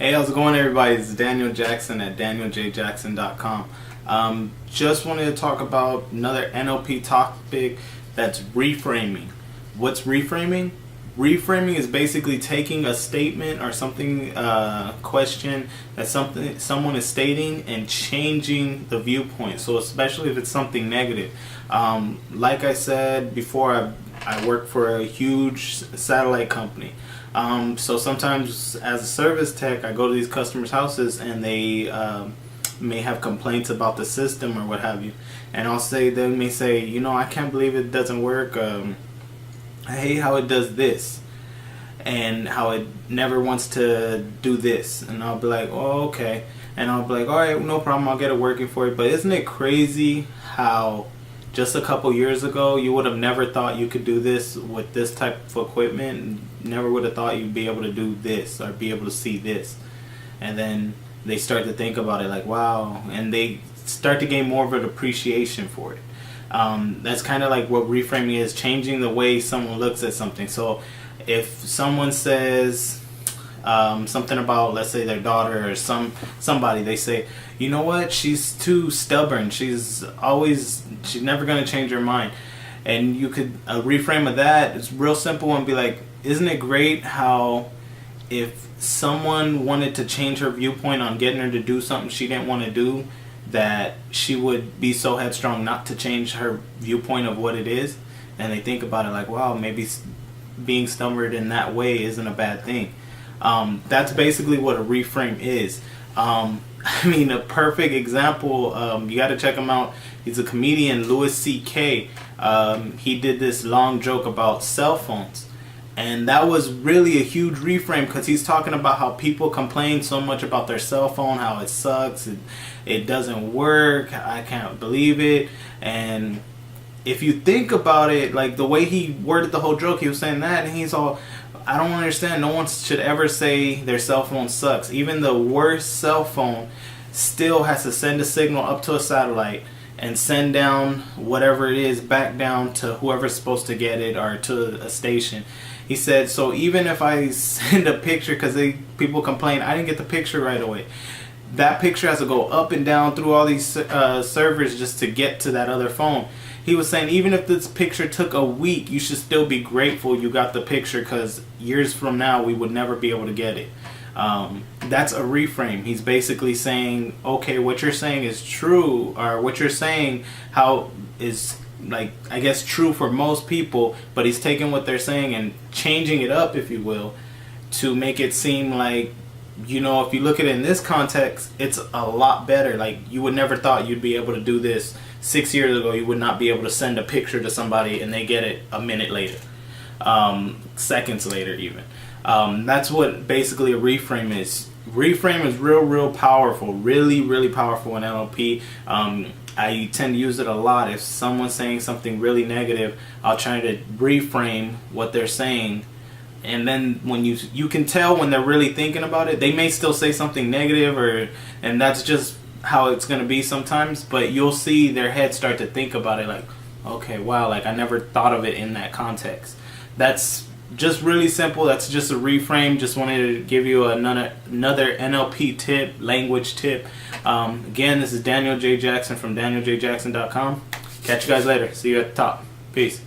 Hey, how's it going, everybody? It's Daniel Jackson at danieljjackson.com. Just wanted to talk about another NLP topic, that's reframing. What's reframing? Reframing is basically taking a statement or something, question that someone is stating and changing the viewpoint. So especially if it's something negative. Like I said before, I work for a huge satellite company. So sometimes as a service tech, I go to these customers' houses and they may have complaints about the system or what have you. And they may say, you know, I can't believe it doesn't work. I hate how it does this and how it never wants to do this. And I'll be like, oh, okay. And I'll be like, all right, no problem, I'll get it working for you. But isn't it crazy how just a couple years ago you would have never thought you could do this with this type of equipment? Never would have thought you'd be able to do this or be able to see this. And then they start to think about it like, wow, and they start to gain more of an appreciation for it. That's kind of like what reframing is, changing the way someone looks at something. So if someone says something about, let's say, their daughter or somebody, they say, you know what, she's too stubborn, she's never going to change her mind. And you could reframe of that, it's real simple, and be like, isn't it great how if someone wanted to change her viewpoint on getting her to do something she didn't want to do, that she would be so headstrong not to change her viewpoint of what it is? And they think about it like, wow, maybe being stubborn in that way isn't a bad thing. That's basically what a reframe is. I mean, a perfect example, you got to check him out. He's a comedian, Louis C.K. He did this long joke about cell phones. And that was really a huge reframe, because he's talking about how people complain so much about their cell phone, how it sucks, it doesn't work, I can't believe it. And if you think about it, like the way he worded the whole joke, he was saying that, and he's all, I don't understand, no one should ever say their cell phone sucks. Even the worst cell phone still has to send a signal up to a satellite and send down whatever it is back down to whoever's supposed to get it, or to a station. He said, so even if I send a picture, because people complain, I didn't get the picture right away, that picture has to go up and down through all these servers just to get to that other phone. He was saying, even if this picture took a week, you should still be grateful you got the picture, because years from now we would never be able to get it. That's a reframe. He's basically saying, okay, what you're saying is true, or what you're saying how is, like, I guess true for most people, but he's taking what they're saying and changing it up, if you will, to make it seem like, you know, if you look at it in this context, it's a lot better. Like, you would never thought you'd be able to do this 6 years ago. You would not be able to send a picture to somebody and they get it a minute later, seconds later even. That's what basically a reframe is. Reframe is real powerful, really powerful in NLP. I tend to use it a lot. If someone's saying something really negative, I'll try to reframe what they're saying. And then when you can tell when they're really thinking about it. They may still say something negative, and that's just how it's going to be sometimes, but you'll see their head start to think about it like, okay, wow, like I never thought of it in that context. That's just really simple. That's just a reframe. Just wanted to give you another NLP tip, language tip. Again, this is Daniel J. Jackson from danieljjackson.com. Catch you guys later. See you at the top. Peace.